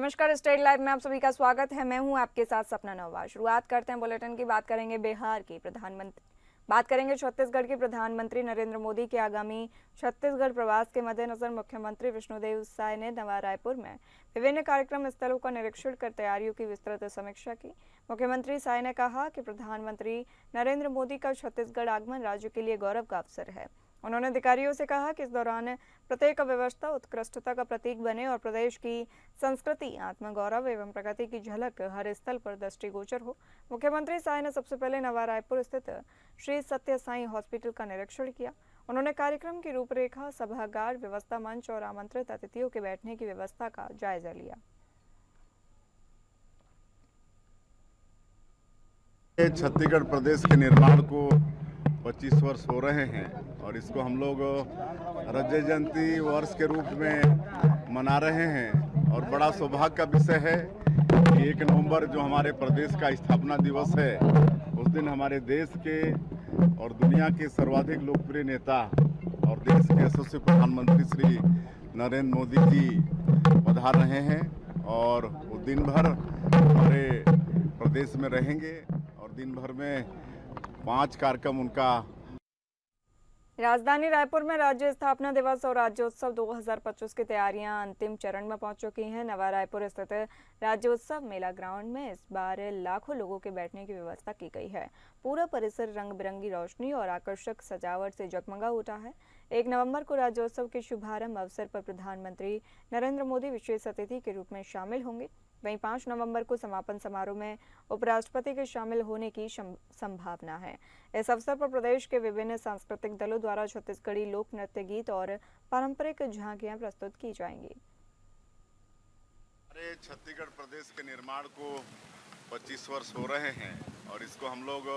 नमस्कार, state live में आप सभी का स्वागत है। मैं हूं आपके साथ सपना नवाज। शुरुआत करते हैं बुलेटिन की। बात करेंगे बिहार की बात करेंगे छत्तीसगढ़ के प्रधानमंत्री नरेंद्र मोदी के आगामी छत्तीसगढ़ प्रवास के मद्देनजर मुख्यमंत्री विष्णुदेव साय ने नवा रायपुर में विभिन्न कार्यक्रम स्थलों का निरीक्षण कर तैयारियों की विस्तृत समीक्षा की। मुख्यमंत्री साय ने कहा कि प्रधानमंत्री नरेंद्र मोदी का छत्तीसगढ़ आगमन राज्य के लिए गौरव का अवसर है। उन्होंने अधिकारियों से कहा कि इस दौरान प्रत्येक व्यवस्था उत्कृष्टता का प्रतीक बने और प्रदेश की संस्कृति, आत्मगौरव एवं प्रगति की झलक हर स्थल पर दृष्टिगोचर हो। मुख्यमंत्री साय ने सबसे पहले नवा रायपुर स्थित श्री सत्य साई हॉस्पिटल का निरीक्षण किया। उन्होंने कार्यक्रम की रूपरेखा, सभागार, व्यवस्था मंच और आमंत्रित अतिथियों के बैठने की व्यवस्था का जायजा लिया। छत्तीसगढ़ प्रदेश के निर्माण को 25 वर्ष हो रहे हैं और इसको हम लोग रजत जयंती वर्ष के रूप में मना रहे हैं। और बड़ा सौभाग्य का विषय है कि 1 नवंबर जो हमारे प्रदेश का स्थापना दिवस है, उस दिन हमारे देश के और दुनिया के सर्वाधिक लोकप्रिय नेता और देश के यशस्वी प्रधानमंत्री श्री नरेंद्र मोदी जी पधार रहे हैं और वो दिन भर हमारे प्रदेश में रहेंगे और दिन भर में 5 कार्यक्रम उनका। राजधानी रायपुर में राज्य स्थापना दिवस और राज्योत्सव 2025 की तैयारियां अंतिम चरण में पहुंच चुकी हैं। नवा रायपुर स्थित राज्योत्सव मेला ग्राउंड में इस बार लाखों लोगों के बैठने की व्यवस्था की गई है। पूरा परिसर रंग बिरंगी रोशनी और आकर्षक सजावट से जगमगा उठा है। 1 नवंबर को राज्योत्सव के शुभारंभ अवसर पर प्रधानमंत्री नरेंद्र मोदी विशेष अतिथि के रूप में शामिल होंगे। वहीं 5 नवंबर को समापन समारोह में उपराष्ट्रपति के शामिल होने की संभावना है। इस अवसर पर प्रदेश के विभिन्न सांस्कृतिक दलों द्वारा छत्तीसगढ़ी लोक नृत्य, गीत और पारंपरिक झांकियां प्रस्तुत की जाएंगी। हमारे छत्तीसगढ़ प्रदेश के निर्माण को 25 वर्ष हो रहे हैं और इसको हम लोग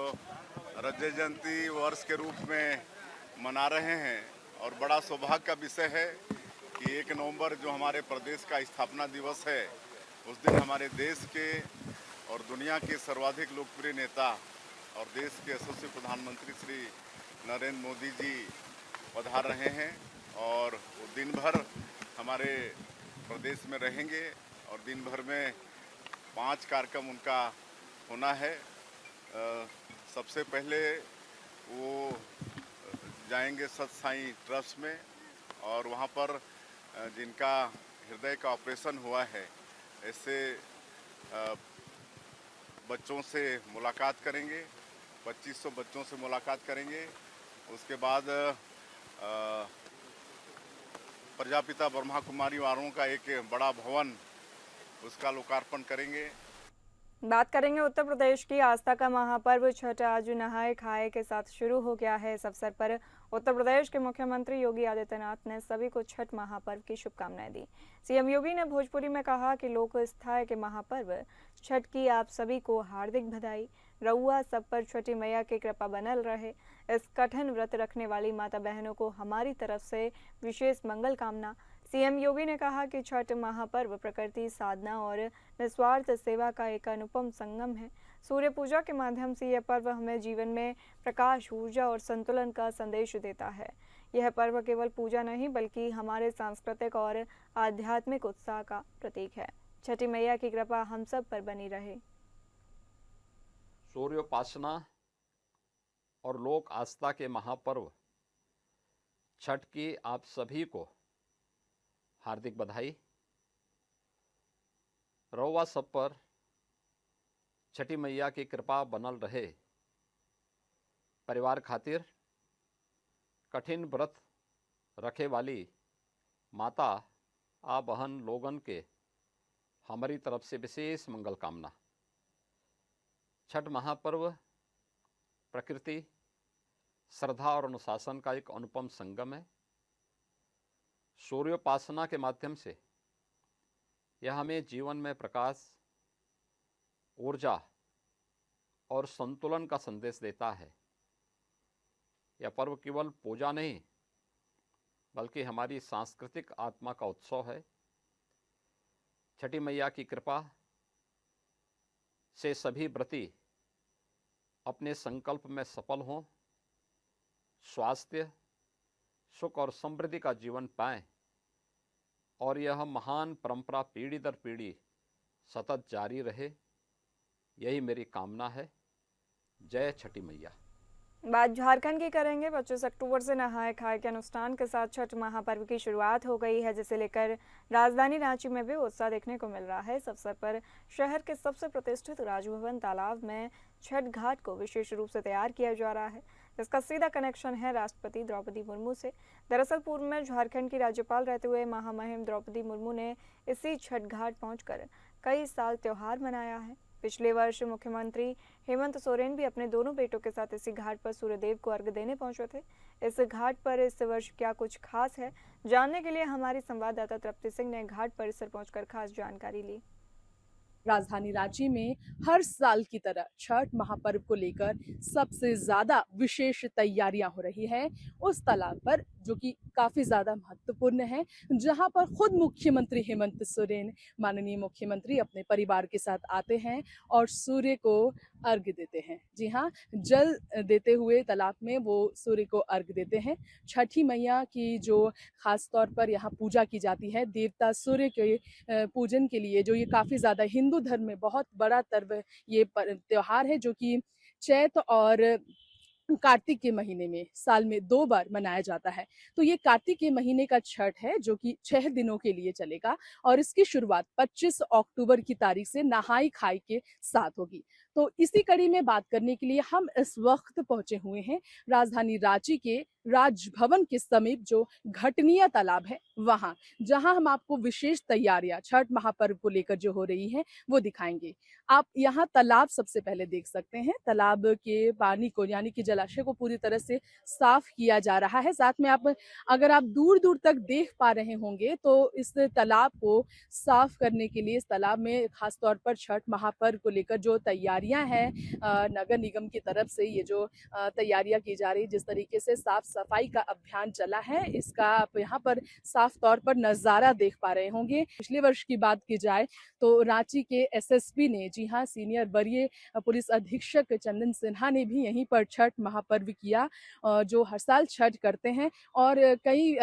रजत जयंती वर्ष के रूप में मना रहे हैं। और बड़ा सौभाग्य का विषय है कि 1 नवंबर जो हमारे प्रदेश का स्थापना दिवस है, उस दिन हमारे देश के और दुनिया के सर्वाधिक लोकप्रिय नेता और देश के यशस्वी प्रधानमंत्री श्री नरेंद्र मोदी जी पधार रहे हैं और वो दिन भर हमारे प्रदेश में रहेंगे और दिन भर में 5 कार्यक्रम उनका होना है। सबसे पहले वो जाएंगे सत्य साई ट्रस्ट में और वहाँ पर जिनका हृदय का ऑपरेशन हुआ है, ऐसे बच्चों से मुलाकात करेंगे। 2500 बच्चों से मुलाकात करेंगे। उसके बाद प्रजापिता ब्रह्मा कुमारी वालों का एक बड़ा भवन, उसका लोकार्पण करेंगे। बात करेंगे उत्तर प्रदेश की आस्था का महापर्व छठ आज नहाए खाए के साथ शुरू हो गया है। इस अवसर पर उत्तर प्रदेश के मुख्यमंत्री योगी आदित्यनाथ ने सभी को छठ महापर्व की शुभकामनाएं दी। सीएम योगी ने भोजपुरी में कहा कि लोक आस्था के महापर्व छठ की आप सभी को हार्दिक बधाई। रउआ सब पर छठी मैया की कृपा बनल रहे। इस कठिन व्रत रखने वाली माता बहनों को हमारी तरफ से विशेष मंगल कामना। सीएम योगी ने कहा कि छठ महापर्व प्रकृति, साधना और निस्वार्थ सेवा का एक अनुपम संगम है। सूर्य पूजा के माध्यम से यह पर्व हमें जीवन में प्रकाश, ऊर्जा और संतुलन का संदेश देता है। यह पर्व केवल पूजा नहीं बल्कि हमारे सांस्कृतिक और आध्यात्मिक उत्साह का प्रतीक है। छठी मैया की कृपा हम सब पर बनी रहे। सूर्योपासना और लोक आस्था के महापर्व छठ की आप सभी को हार्दिक बधाई। रउआ सब पर छठी मैया की कृपा बनल रहे। परिवार खातिर कठिन व्रत रखे वाली माता आ बहन लोगन के हमारी तरफ से विशेष मंगल कामना। छठ महापर्व प्रकृति, श्रद्धा और अनुशासन का एक अनुपम संगम है। सूर्योपासना के माध्यम से यह हमें जीवन में प्रकाश, ऊर्जा और संतुलन का संदेश देता है। यह पर्व केवल पूजा नहीं बल्कि हमारी सांस्कृतिक आत्मा का उत्सव है। छठी मैया की कृपा से सभी व्रती अपने संकल्प में सफल हों, स्वास्थ्य, सुख और समृद्धि का जीवन पाएं और यह महान परंपरा पीढ़ी दर पीढ़ी सतत जारी रहे, यही मेरी कामना है। जय छठी मैया। बात झारखंड की करेंगे। 25 अक्टूबर से नहाय खाए के अनुष्ठान के साथ छठ महापर्व की शुरुआत हो गई है, जिसे लेकर राजधानी रांची में भी उत्साह देखने को मिल रहा है। इस अवसर पर शहर के सबसे प्रतिष्ठित राजभवन तालाब में छठ घाट को विशेष रूप से तैयार किया जा रहा है, जिसका सीधा कनेक्शन है राष्ट्रपति द्रौपदी मुर्मू से। दरअसल पूर्व में झारखंड की राज्यपाल रहते हुए महामहिम द्रौपदी मुर्मू ने इसी छठ घाट पहुंचकर कई साल त्योहार मनाया है। पिछले वर्ष मुख्यमंत्री हेमंत सोरेन भी अपने दोनों बेटों के साथ इसी घाट पर सूर्यदेव को अर्घ्य देने पहुंचे थे। इस घाट पर इस वर्ष क्या कुछ खास है, जानने के लिए हमारी संवाददाता तृप्ति सिंह ने घाट परिसर पहुंचकर खास जानकारी ली। राजधानी रांची में हर साल की तरह छठ महापर्व को लेकर सबसे ज्यादा विशेष तैयारियां हो रही है उस तालाब पर, जो कि काफी ज्यादा महत्वपूर्ण है, जहां पर खुद मुख्यमंत्री हेमंत सोरेन, माननीय मुख्यमंत्री, अपने परिवार के साथ आते हैं और सूर्य को अर्घ्य देते हैं। जी हाँ, जल देते हुए तालाब में वो सूर्य को अर्घ्य देते हैं। छठी मैया की जो खास तौर पर यहाँ पूजा की जाती है, देवता सूर्य के पूजन के लिए, जो ये काफी ज्यादा हिंदू धर्म में बहुत बड़ा पर्व, ये त्योहार है जो कि चैत और कार्तिक के महीने में साल में 2 बार मनाया जाता है। तो ये कार्तिक के महीने का छठ है जो कि 6 दिनों के लिए चलेगा और इसकी शुरुआत 25 अक्टूबर की तारीख से नहाई खाई के साथ होगी। तो इसी कड़ी में बात करने के लिए हम इस वक्त पहुंचे हुए हैं राजधानी रांची के राजभवन के समीप जो घटनिया तालाब है वहां, जहां हम आपको विशेष तैयारियां छठ महापर्व को लेकर जो हो रही हैं वो दिखाएंगे। आप यहाँ तालाब सबसे पहले देख सकते हैं। तालाब के पानी को, यानी कि जलाशय को, पूरी तरह से साफ किया जा रहा है। साथ में अगर आप दूर दूर तक देख पा रहे होंगे तो इस तालाब को साफ करने के लिए, इस तालाब में खास तौर पर छठ महापर्व को लेकर जो तैयारियां हैं नगर निगम की तरफ से, ये जो तैयारियां की जा रही, जिस तरीके से साफ सफाई का अभियान चला है, इसका आप यहाँ पर साफ तौर पर नजारा देख पा रहे होंगे। पिछले वर्ष की बात की जाए तो रांची के एसएसपी ने, जी हाँ, सीनियर वरीय पुलिस अधीक्षक चंदन सिन्हा ने भी यहीं पर छठ महापर्व किया, जो हर साल छठ करते हैं, और कई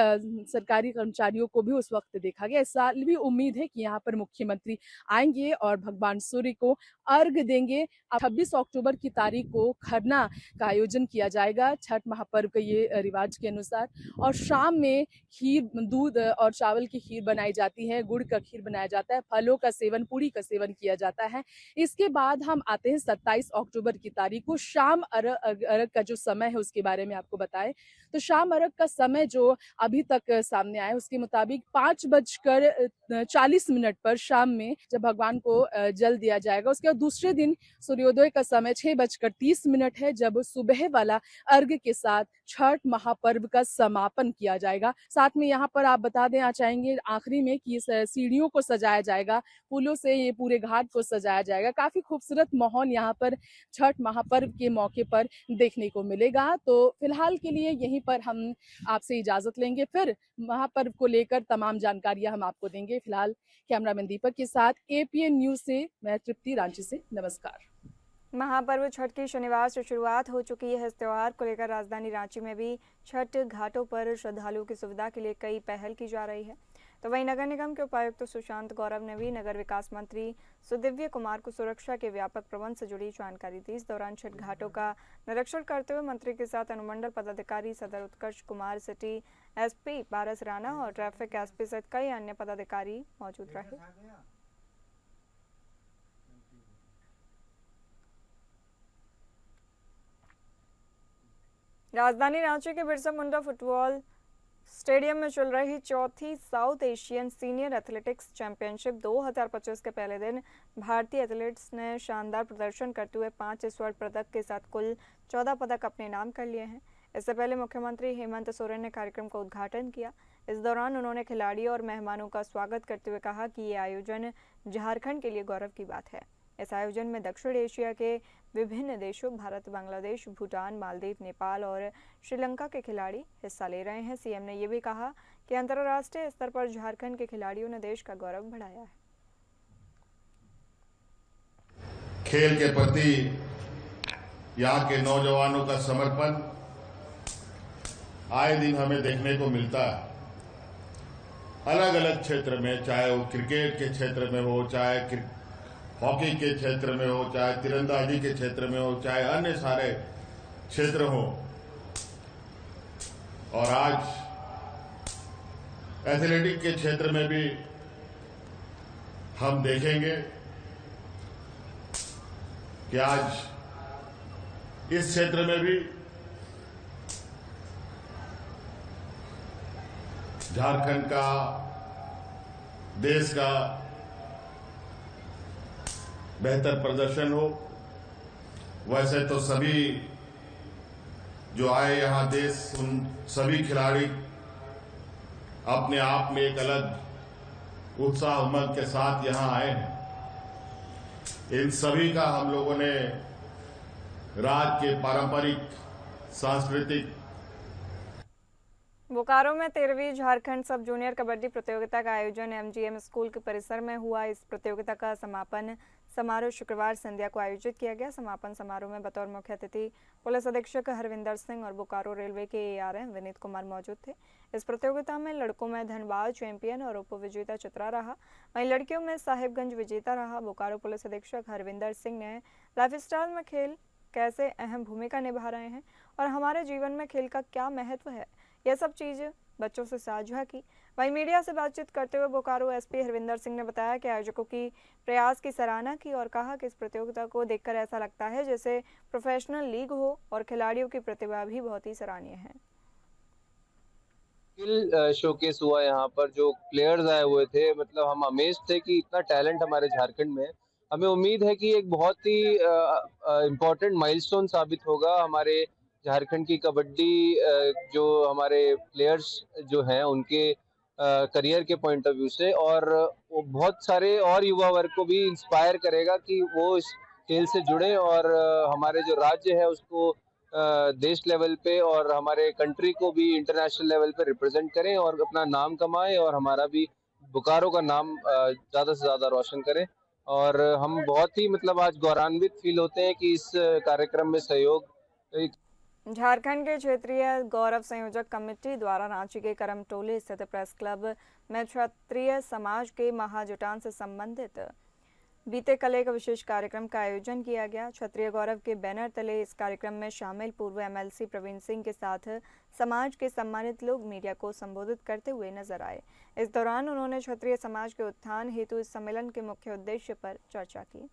सरकारी कर्मचारियों को भी उस वक्त देखा गया। इस साल भी उम्मीद है कि यहाँ पर मुख्यमंत्री आएंगे और भगवान सूर्य को अर्घ देंगे। 26 अक्टूबर की तारीख को खरना का आयोजन किया जाएगा छठ महापर्व के ये रिवाज के अनुसार, और शाम में खीर, दूध और चावल की खीर बनाई जाती है, गुड़ का खीर बनाया जाता है, फलों का सेवन, पूरी का सेवन किया जाता है। इसके बाद हम आते हैं 27 अक्टूबर की तारीख को। शाम अर्घ का जो समय है उसके बारे में आपको बताएं तो शाम अर्घ का समय जो अभी तक सामने आया उसके मुताबिक 5:40 पर शाम में जब भगवान को जल दिया जाएगा। उसके बाद दूसरे दिन सूर्योदय का समय 6:30 है, जब सुबह वाला अर्घ के साथ छठ महापर्व का समापन किया जाएगा। साथ में यहाँ पर आप बता देना चाहेंगे आखिरी में कि सीढ़ियों को सजाया जाएगा, फूलों से ये पूरे घाट को सजाया जाएगा। काफी खूबसूरत माहौल यहाँ पर छठ महापर्व के मौके पर देखने को मिलेगा। तो फिलहाल के लिए यहीं पर हम आपसे इजाजत लेंगे, फिर महापर्व को लेकर तमाम जानकारियां हम आपको देंगे। फिलहाल कैमरामैन दीपक के साथ एपीएन न्यूज से मैं तृप्ति, रांची से। नमस्कार। महापर्व छठ की शनिवार से शुरुआत हो चुकी है। इस त्योहार को लेकर राजधानी रांची में भी छठ घाटों पर श्रद्धालुओं की सुविधा के लिए कई पहल की जा रही है। तो वहीं नगर निगम के उपायुक्त सुशांत गौरव ने भी नगर विकास मंत्री सुदिव्य कुमार को सुरक्षा के व्यापक प्रबंध से जुड़ी जानकारी दी। इस दौरान छठ घाटों का निरीक्षण करते हुए मंत्री के साथ अनुमंडल पदाधिकारी सदर उत्कर्ष कुमार, सिटी एसपी पारस राणा और ट्रैफिक एसपी सहित कई अन्य पदाधिकारी मौजूद रहे। राजधानी रांची के बिरसा मुंडा फुटबॉल स्टेडियम में चल रही चौथी south Asian senior athletics championship 2025 के पहले दिन भारतीय एथलीट्स ने शानदार प्रदर्शन करते हुए 5 स्वर्ण पदक के साथ कुल 14 पदक अपने नाम कर लिए हैं। इससे पहले मुख्यमंत्री हेमंत सोरेन ने कार्यक्रम का उद्घाटन किया। इस दौरान उन्होंने खिलाड़ियों और मेहमानों का स्वागत करते हुए कहा कि ये आयोजन झारखंड के लिए गौरव की बात है। इस आयोजन में दक्षिण एशिया के विभिन्न देशों भारत, बांग्लादेश, भूटान, मालदीव, नेपाल और श्रीलंका के खिलाड़ी हिस्सा ले रहे हैं। सीएम ने ये भी कहा कि अंतर्राष्ट्रीय स्तर पर झारखंड के खिलाड़ियों ने देश का गौरव बढ़ाया है। खेल के प्रति यहाँ के नौजवानों का समर्पण आए दिन हमें देखने को मिलता है। अलग अलग क्षेत्र में, चाहे वो क्रिकेट के क्षेत्र में हो, चाहे हॉकी के क्षेत्र में हो, चाहे तीरंदाजी के क्षेत्र में हो, चाहे अन्य सारे क्षेत्र हो, और आज एथलेटिक के क्षेत्र में भी हम देखेंगे कि आज इस क्षेत्र में भी झारखंड का, देश का बेहतर प्रदर्शन हो। वैसे तो सभी जो आए यहां देश, उन सभी खिलाड़ी अपने आप में एक अलग उत्साह उमंग के साथ यहां आए हैं। इन सभी का हम लोगों ने राज्य के पारंपरिक सांस्कृतिक बोकारो में 13वीं झारखंड सब जूनियर कबड्डी प्रतियोगिता का आयोजन एमजीएम स्कूल के परिसर में हुआ। इस प्रतियोगिता का समापन समारोह शुक्रवार संध्या को आयोजित किया गया। समापन समारोह में बतौर मुख्य अतिथि पुलिस अधीक्षक हरविंदर सिंह और बोकारो रेलवे के एआरएम विनीत कुमार मौजूद थे। इस प्रतियोगिता में लड़कों में धनबाद चैंपियन और उप विजेता चित्रा रहा, वहीं लड़कियों में साहिबगंज विजेता रहा। बोकारो पुलिस अधीक्षक हरविंदर सिंह ने लाइफस्टाइल में खेल कैसे अहम भूमिका निभा रहे हैं और हमारे जीवन में खेल का क्या महत्व है, यह सब चीज़ बच्चों से साझा की। वहीं मीडिया से बातचीत करते हुए बोकारो एसपी हरविंदर सिंह ने बताया कि आयोजकों की प्रयास की सराहना की और कहा कि इस प्रतियोगिता को देखकर ऐसा लगता है जैसे प्रोफेशनल लीग हो और खिलाड़ियों की प्रतिभा भी बहुत ही सराहनीय है। स्किल शोकेस हुआ यहाँ पर, जो प्लेयर्स आए हुए थे, मतलब हम अमेज थे कि इतना टैलेंट हमारे झारखंड में। हमें उम्मीद है कि एक बहुत ही इम्पोर्टेंट माइलस्टोन साबित होगा हमारे झारखंड की कबड्डी, जो हमारे प्लेयर्स जो हैं उनके करियर के पॉइंट ऑफ व्यू से, और वो बहुत सारे और युवा वर्ग को भी इंस्पायर करेगा कि वो इस खेल से जुड़े और हमारे जो राज्य है उसको देश लेवल पे और हमारे कंट्री को भी इंटरनेशनल लेवल पे रिप्रेजेंट करें और अपना नाम कमाएं और हमारा भी बोकारो का नाम ज़्यादा से ज़्यादा रोशन करें। और हम बहुत ही मतलब आज गौरवान्वित फील होते हैं कि इस कार्यक्रम में सहयोग झारखंड के क्षेत्रीय गौरव संयोजक कमेटी द्वारा रांची के करमटोली स्थित प्रेस क्लब में क्षत्रिय समाज के महाजुटान से संबंधित बीते कल एक विशेष कार्यक्रम का आयोजन किया गया। क्षत्रिय गौरव के बैनर तले इस कार्यक्रम में शामिल पूर्व एमएलसी प्रवीण सिंह के साथ समाज के सम्मानित लोग मीडिया को संबोधित करते हुए नजर आए। इस दौरान उन्होंने क्षत्रिय समाज के उत्थान हेतु इस सम्मेलन के मुख्य उद्देश्य पर चर्चा की।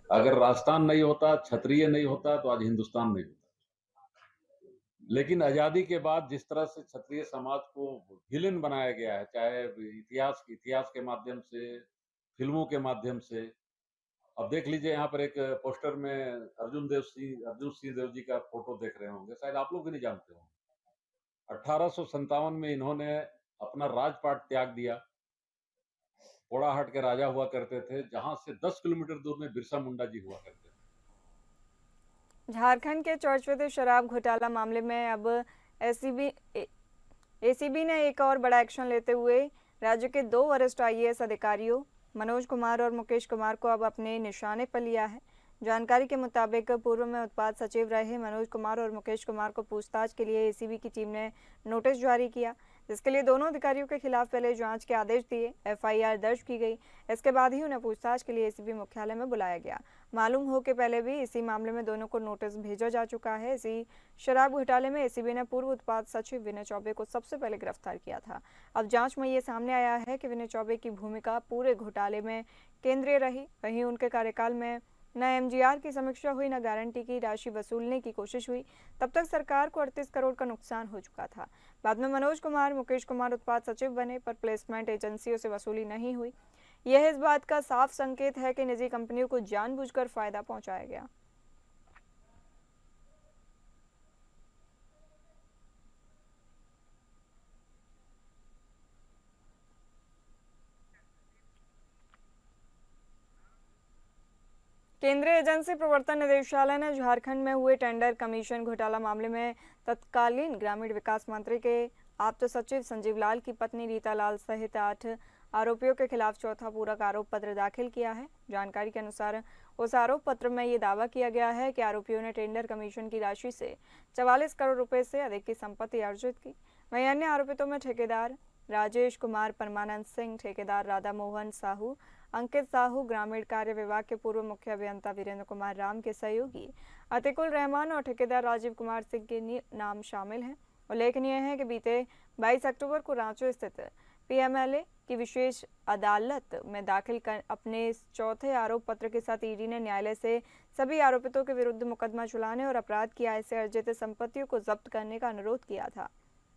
अगर राजस्थान नहीं होता, क्षत्रिय नहीं होता, तो आज हिंदुस्तान नहीं होता। लेकिन आजादी के बाद जिस तरह से क्षत्रिय समाज को विलेन बनाया गया है, चाहे इतिहास के माध्यम से, फिल्मों के माध्यम से। अब देख लीजिए, यहाँ पर एक पोस्टर में अर्जुन सिंह देव जी का फोटो देख रहे होंगे, शायद आप लोग भी नहीं जानते होंगे। 1857 में इन्होंने अपना राजपाट त्याग दिया। पोड़ाहाट के राजा हुआ करते थे, जहां से 10 किलोमीटर दूर में बिरसा मुंडा जी हुआ करते थे। झारखंड के चर्चित शराब घोटाला मामले में अब एसीबी ने एक और बड़ा एक्शन लेते हुए राज्य के 2 वरिष्ठ आईएएस अधिकारियों मनोज कुमार और मुकेश कुमार को अब अपने निशाने पर लिया है। जानकारी के मुताबिक पूर्व में उत्पाद सचिव रहे मनोज कुमार और मुकेश कुमार को पूछताछ के लिए एसीबी की टीम ने नोटिस जारी किया, जिसके लिए दोनों अधिकारियों के खिलाफ पहले जांच के आदेश दिए, एफआईआर दर्ज की गई। इसके बाद ही उन्हें पूछताछ के लिए एसीबी मुख्यालय में बुलाया गया। मालूम हो कि पहले भी इसी मामले में दोनों को नोटिस भेजा जा चुका है। इसी शराब घोटाले में एसीबी ने पूर्व उत्पाद सचिव विनय चौबे को सबसे पहले गिरफ्तार किया था। अब जांच में ये सामने आया है कि विनय चौबे की भूमिका पूरे घोटाले में केंद्रीय रही। वहीं उनके कार्यकाल में न एमजीआर की समीक्षा हुई, न गारंटी की राशि वसूलने की कोशिश हुई। तब तक सरकार को 38 करोड़ का नुकसान हो चुका था। बाद में मनोज कुमार, मुकेश कुमार उत्पाद सचिव बने, पर प्लेसमेंट एजेंसियों से वसूली नहीं हुई। यह इस बात का साफ संकेत है कि निजी कंपनियों को जानबूझकर फायदा पहुंचाया गया। केंद्रीय एजेंसी प्रवर्तन निदेशालय ने झारखंड में हुए टेंडर कमीशन घोटाला मामले में तत्कालीन ग्रामीण विकास मंत्री के आप्त सचिव संजीव लाल की पत्नी रीता लाल सहित 8 आरोपियों के खिलाफ चौथा पूरक आरोप पत्र दाखिल किया है। जानकारी के अनुसार उस आरोप पत्र में ये दावा किया गया है कि आरोपियों ने टेंडर कमीशन की राशि से 44 करोड़ रुपए से अधिक की संपत्ति अर्जित की। वहीं अन्य आरोपितों में ठेकेदार राजेश कुमार, परमानंद सिंह, ठेकेदार राधा मोहन साहू, अंकित साहू, ग्रामीण कार्य विभाग के पूर्व मुख्य अभियंता वीरेंद्र कुमार राम के सहयोगी अतिकुल रहमान और ठेकेदार राजीव कुमार सिंह के नाम शामिल हैं। उल्लेखनीय है कि बीते 22 अक्टूबर को रांची स्थित पीएमएलए की विशेष अदालत में दाखिल अपने चौथे आरोप पत्र के साथ ईडी ने न्यायालय से सभी आरोपितों के विरुद्ध मुकदमा चलाने और अपराध की आय से अर्जित संपत्तियों को जब्त करने का अनुरोध किया था।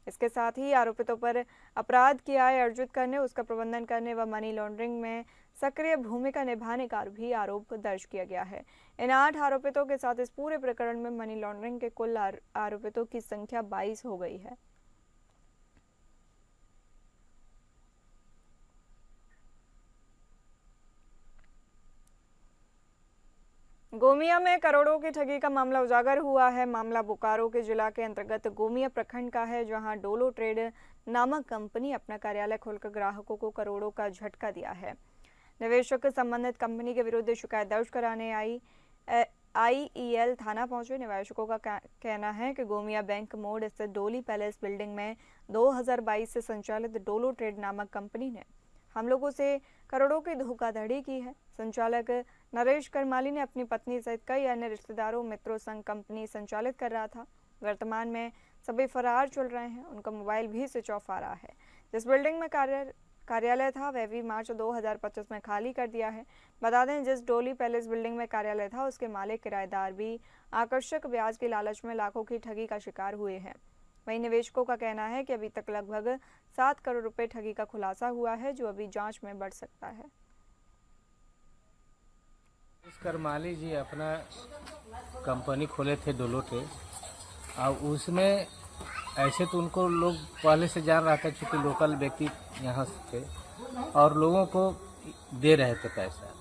इसके साथ ही आरोपितों पर अपराध की आय अर्जित करने, उसका प्रबंधन करने व मनी लॉन्ड्रिंग में सक्रिय भूमिका निभाने का भी आरोप दर्ज किया गया है। इन 8 आरोपितों के साथ इस पूरे प्रकरण में मनी लॉन्ड्रिंग के कुल आरोपितों की संख्या 22 हो गई है। गोमिया में करोड़ों की ठगी का मामला उजागर हुआ है। मामला बोकारो के जिला के अंतर्गत गोमिया प्रखंड का है, जहां डोलो ट्रेड नामक कंपनी अपना कार्यालय खोलकर ग्राहकों को करोड़ों का झटका दिया है। निवेशक संबंधित कंपनी के विरुद्ध शिकायत दर्ज कराने आईईएल थाना पहुंचे। निवेशकों का कहना है कि गोमिया बैंक मोड़ स्थित डोली पैलेस बिल्डिंग में 2022 से संचालित डोलो ट्रेड नामक कंपनी ने हम लोगों से करोड़ों की धोखाधड़ी की है। संचालक नरेश करमाली ने अपनी पत्नी सहित कई अन्य रिश्तेदारों मित्रों संग कंपनी संचालित कर रहा था। वर्तमान में सभी फरार चल रहे हैं। उनका मोबाइल भी स्विच ऑफ आ रहा है। जिस बिल्डिंग में कार्यालय था वह भी मार्च 2025 में खाली कर दिया है। बता दें, जिस डोली पैलेस बिल्डिंग में कार्यालय था उसके मालिक किराएदार भी आकर्षक ब्याज के लालच में लाखों की ठगी का शिकार हुए हैं। वहीं निवेशकों का कहना है कि अभी तक लगभग 7 करोड़ रुपए ठगी का खुलासा हुआ है, जो अभी जांच में बढ़ सकता है। करमाली जी अपना कंपनी खोले थे डोलो ट्रेड, और उसमें ऐसे तो उनको लोग पहले से जान रहा था, चूँकि लोकल व्यक्ति यहाँ से थे और लोगों को दे रहे थे पैसा।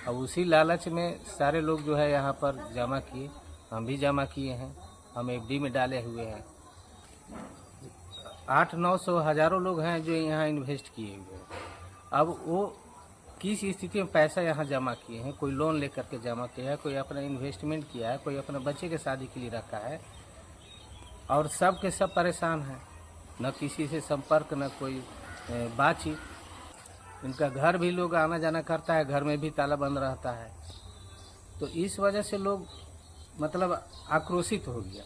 अब उसी लालच में सारे लोग जो है यहाँ पर जमा किए, हम भी जमा किए हैं, हम एफडी में डाले हुए हैं। 800-900 हजारों लोग हैं जो यहाँ इन्वेस्ट किए हुए हैं। अब वो किस स्थिति में पैसा यहाँ जमा किए हैं, कोई लोन लेकर के जमा किया है, कोई अपना इन्वेस्टमेंट किया है, कोई अपने बच्चे के शादी के लिए रखा है, और सब के सब परेशान हैं। न किसी से संपर्क, न कोई बातचीत। इनका घर भी लोग आना जाना करता है, घर में भी ताला बंद रहता है। तो इस वजह से लोग मतलब आक्रोशित हो गया।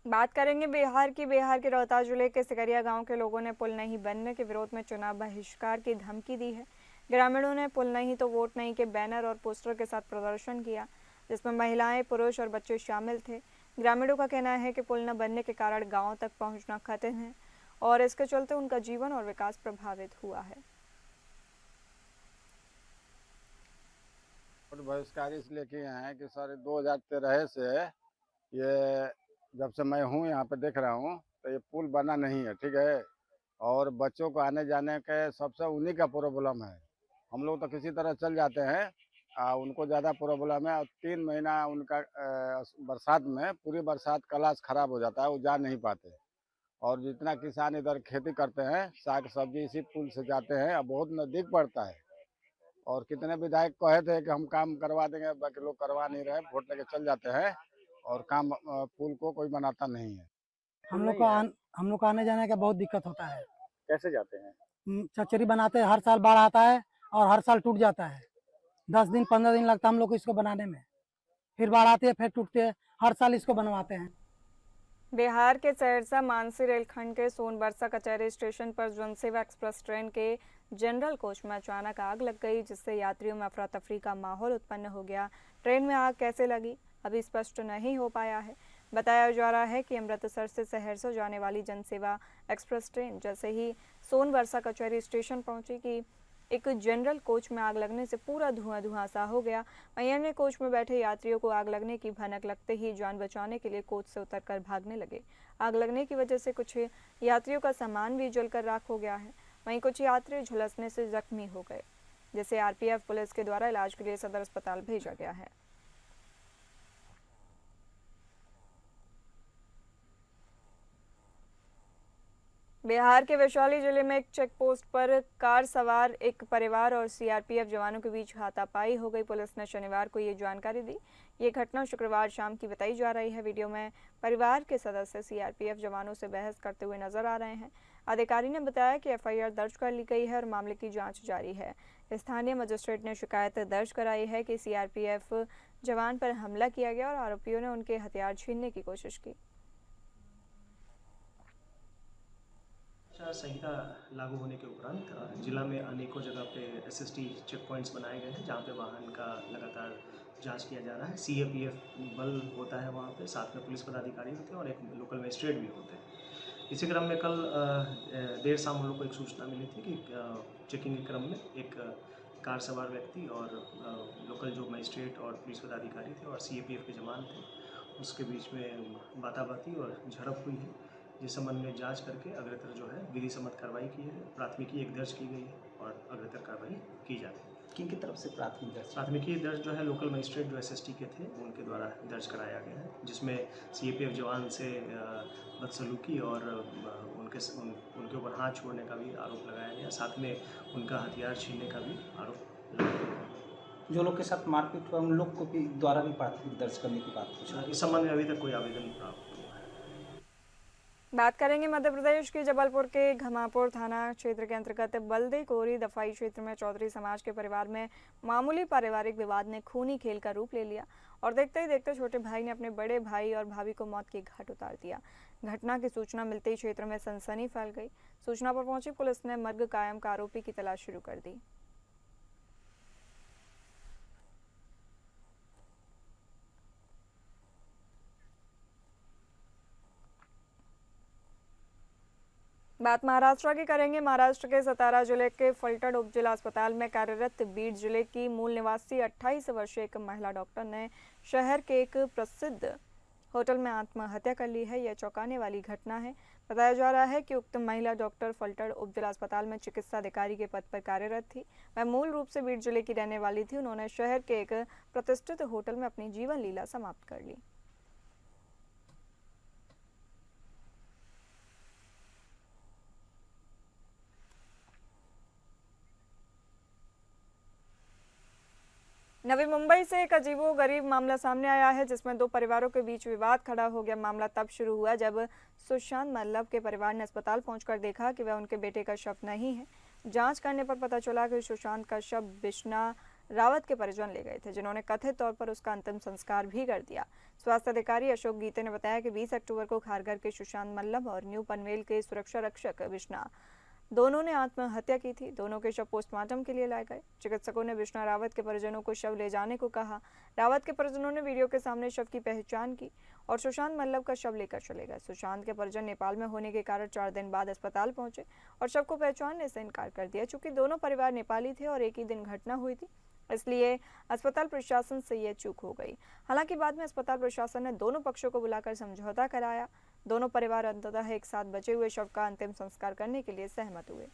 बात करेंगे बिहार की। बिहार के रोहतास जिले के सिकरिया गांव के लोगों ने पुल नहीं बनने के विरोध में चुनाव बहिष्कार की धमकी दी है। ग्रामीणों ने पुल नहीं तो वोट नहीं के बैनर और पोस्टर के साथ प्रदर्शन किया, जिसमें महिलाएं, पुरुष और बच्चे शामिल थे। ग्रामीणों का कहना है कि पुल न बनने के कारण गांव तक पहुंचना खतरे है और इसके चलते उनका जीवन और विकास प्रभावित हुआ है। बहिष्कार इसलिए किए हैं कि सर 2013 से ये जब से मैं हूँ यहाँ पे देख रहा हूँ तो ये पुल बना नहीं है, ठीक है। और बच्चों को आने जाने के सबसे उन्हीं का प्रॉब्लम है। हम लोग तो किसी तरह चल जाते हैं, उनको ज़्यादा प्रॉब्लम है। और 3 महीना उनका बरसात में पूरी बरसात क्लास खराब हो जाता है, वो जा नहीं पाते। और जितना किसान इधर खेती करते हैं, साग सब्जी इसी पुल से जाते हैं, अब बहुत नज़दीक पड़ता है। और कितने विधायक कहे थे कि हम काम करवा देंगे, बाकी लोग करवा नहीं रहे, वोट लेके चल जाते हैं और काम पुल को कोई बनाता नहीं है। हम लोग को आने जाने का बहुत दिक्कत होता है। कैसे जाते हैं? चचरी बनाते हैं, हर साल बाढ़ आता है और हर साल टूट जाता है। 10 दिन 15 दिन लगता है हम लोग को इसको बनाने में, फिर बाढ़ आती है, फिर टूटते हैं, हर साल इसको बनवाते हैं। बिहार के सहरसा मानसी रेलखंड के सोनबरसा कचहरी स्टेशन पर जनसेवा एक्सप्रेस ट्रेन के जनरल कोच में अचानक आग लग गई, जिससे यात्रियों में अफरा तफरी का माहौल उत्पन्न हो गया। ट्रेन में आग कैसे लगी अभी स्पष्ट नहीं हो पाया है। बताया जा रहा है कि अमृतसर से सहरसा जाने वाली जनसेवा एक्सप्रेस ट्रेन जैसे ही सोनबरसा कचहरी स्टेशन पहुंची कि एक जनरल कोच में आग लगने से पूरा धुआं सा हो गया। वहीं अन्य कोच में बैठे यात्रियों को आग लगने की भनक लगते ही जान बचाने के लिए कोच से उतरकर भागने लगे। आग लगने की वजह से कुछ यात्रियों का सामान भी जलकर राख हो गया है। वहीं कुछ यात्री झुलसने से जख्मी हो गए, जिसे आरपीएफ पुलिस के द्वारा इलाज के लिए सदर अस्पताल भेजा गया है। बिहार के वैशाली जिले में एक चेक पोस्ट पर कार सवार एक परिवार और सीआरपीएफ जवानों के बीच हाथापाई हो गई। पुलिस ने शनिवार को ये जानकारी दी। ये घटना शुक्रवार शाम की बताई जा रही है। वीडियो में परिवार के सदस्य सीआरपीएफ जवानों से बहस करते हुए नजर आ रहे हैं। अधिकारी ने बताया कि एफआईआर दर्ज कर ली गई है और मामले की जांच जारी है। स्थानीय मजिस्ट्रेट ने शिकायत दर्ज कराई है कि सीआरपीएफ जवान पर हमला किया गया और आरोपियों ने उनके हथियार छीनने की कोशिश की। आचार संहिता लागू होने के उपरांत जिला में अनेकों जगह पे एसएसटी चेक पॉइंट्स बनाए गए हैं जहाँ पे वाहन का लगातार जांच किया जा रहा है। सीएपीएफ बल होता है वहाँ पे, साथ में पुलिस पदाधिकारी होते हैं और एक लोकल मजिस्ट्रेट भी होते हैं। इसी क्रम में कल देर शाम हम लोग को एक सूचना मिली थी कि चेकिंग के क्रम में एक कार सवार व्यक्ति और लोकल जो मजिस्ट्रेट और पुलिस पदाधिकारी थे और सीएपीएफ के जवान थे, उसके बीच में बाताबाती और झड़प हुई है, जिस संबंध में जांच करके अग्रतर जो है विधि सम्मत कार्रवाई की है। प्राथमिकी एक दर्ज की गई है और अग्रतर कार्रवाई की जाती है। किन की तरफ से प्राथमिकी दर्ज जो है लोकल मजिस्ट्रेट जो एसएसटी के थे उनके द्वारा दर्ज कराया गया है, जिसमें सीएपीएफ जवान से बदसलूकी और उनके ऊपर हाथ छोड़ने का भी आरोप लगाया गया, साथ में उनका हथियार छीनने का भी आरोप लगाया गया। जो लोग के साथ मारपीट हुआ उन लोग को भी द्वारा भी प्राथमिकी दर्ज करने की बात पूछा। इस संबंध में अभी तक कोई आवेदन प्राप्त बात करेंगे मध्य प्रदेश के जबलपुर के घमापुर थाना क्षेत्र के अंतर्गत बल्दे कोरी दफाई क्षेत्र में चौधरी समाज के परिवार में मामूली पारिवारिक विवाद ने खूनी खेल का रूप ले लिया और देखते ही देखते छोटे भाई ने अपने बड़े भाई और भाभी को मौत की घाट उतार दिया। घटना की सूचना मिलते ही क्षेत्र में सनसनी फैल गई। सूचना पर पहुंची पुलिस ने मर्ग कायम का आरोपी की तलाश शुरू कर दी। बात महाराष्ट्र की करेंगे। महाराष्ट्र के सतारा जिले के फलटण उप जिला अस्पताल में कार्यरत बीड जिले की मूल निवासी 28 वर्षीय एक महिला डॉक्टर ने शहर के एक प्रसिद्ध होटल में आत्महत्या कर ली है। यह चौंकाने वाली घटना है। बताया जा रहा है कि उक्त महिला डॉक्टर फलटण उप जिला अस्पताल में चिकित्सा अधिकारी के पद पर कार्यरत थी। वह मूल रूप से बीड जिले की रहने वाली थी। उन्होंने शहर के एक प्रतिष्ठित होटल में अपनी जीवन लीला समाप्त कर ली। नवी मुंबई से एक अजीबोगरीब मामला सामने आया है, जिसमें दो परिवारों के बीच विवाद खड़ा हो गया। मामला तब शुरू हुआ जब सुशांत मल्लव के परिवार ने अस्पताल पहुंचकर देखा कि वह उनके बेटे का शव नहीं है। जांच करने पर पता चला कि सुशांत का शव बिश्ना रावत के परिजन ले गए थे, जिन्होंने कथित तौर पर उसका अंतिम संस्कार भी कर दिया। स्वास्थ्य अधिकारी अशोक गीते ने बताया कि 20 अक्टूबर को खारघर के सुशांत मल्लव और न्यू पनवेल के सुरक्षा रक्षक बिश्ना दोनों ने आत्महत्या की थी। दोनों के शव पोस्टमार्टम के लिए लाए गए। चिकित्सकों ने बिश्ना रावत के परिजनों को शव ले जाने को कहा। रावत के परिजनों ने वीडियो के सामने शव की पहचान की और सुशांत मल्लव का शव लेकर चले गए। सुशांत के परिजन नेपाल में होने के कारण 4 दिन बाद अस्पताल पहुंचे और शव को पहचानने से इनकार कर दिया। चूंकि दोनों परिवार नेपाली थे और एक ही दिन घटना हुई थी, इसलिए अस्पताल प्रशासन से यह चूक हो गई। हालांकि बाद में अस्पताल प्रशासन ने दोनों पक्षों को बुलाकर समझौता कराया। दोनों परिवार अंततः एक साथ बचे हुए शव का अंतिम संस्कार करने के लिए सहमत हुए।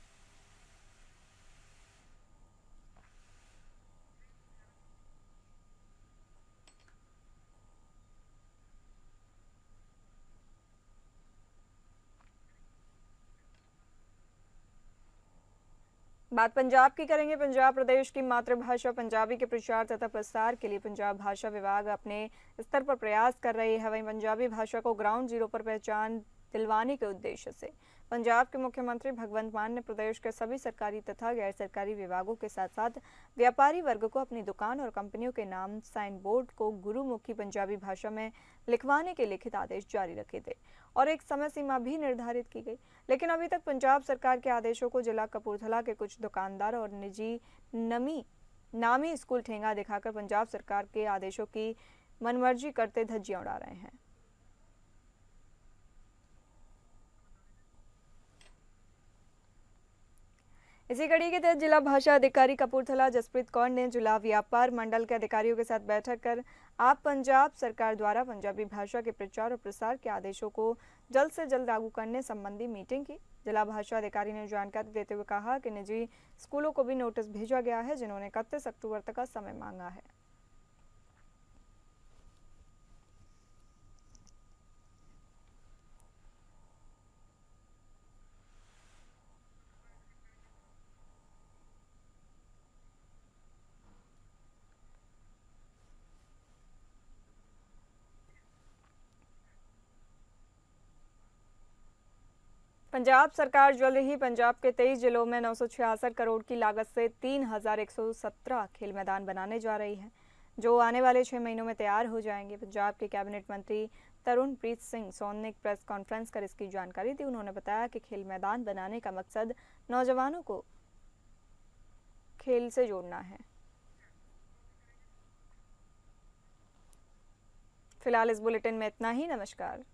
बात पंजाब की करेंगे। पंजाब प्रदेश की मातृभाषा पंजाबी के प्रचार तथा प्रसार के लिए पंजाब भाषा विभाग अपने स्तर पर प्रयास कर रही है। वहीं पंजाबी भाषा को ग्राउंड जीरो पर पहचान दिलवाने के उद्देश्य से पंजाब के मुख्यमंत्री भगवंत मान ने प्रदेश के सभी सरकारी तथा गैर सरकारी विभागों के साथ साथ व्यापारी वर्ग को अपनी दुकान और कंपनियों के नाम साइन बोर्ड को गुरुमुखी पंजाबी भाषा में लिखवाने के लिखित आदेश जारी रखे थे और एक समय सीमा भी निर्धारित की गई। लेकिन अभी तक पंजाब सरकार के आदेशों को जिला कपूरथला के कुछ दुकानदार और निजी नामी स्कूल ठेंगा दिखाकर पंजाब सरकार के आदेशों की मनमर्जी करते धज्जियां उड़ा रहे हैं। इसी कड़ी के तहत जिला भाषा अधिकारी कपूरथला जसप्रीत कौर ने जिला व्यापार मंडल के अधिकारियों के साथ बैठक कर आप पंजाब सरकार द्वारा पंजाबी भाषा के प्रचार और प्रसार के आदेशों को जल्द से जल्द लागू करने संबंधी मीटिंग की। जिला भाषा अधिकारी ने जानकारी देते हुए कहा कि निजी स्कूलों को भी नोटिस भेजा गया है, जिन्होंने 31 अक्टूबर तक का समय मांगा है। पंजाब सरकार जल्द ही पंजाब के 23 जिलों में 966 करोड़ की लागत से 3117 खेल मैदान बनाने जा रही है, जो आने वाले 6 महीनों में तैयार हो जाएंगे। पंजाब के कैबिनेट मंत्री तरुणप्रीत सिंह सोन ने एक प्रेस कॉन्फ्रेंस कर इसकी जानकारी दी। उन्होंने बताया कि खेल मैदान बनाने का मकसद नौजवानों को खेल से जोड़ना है। फिलहाल इस बुलेटिन में इतना ही। नमस्कार।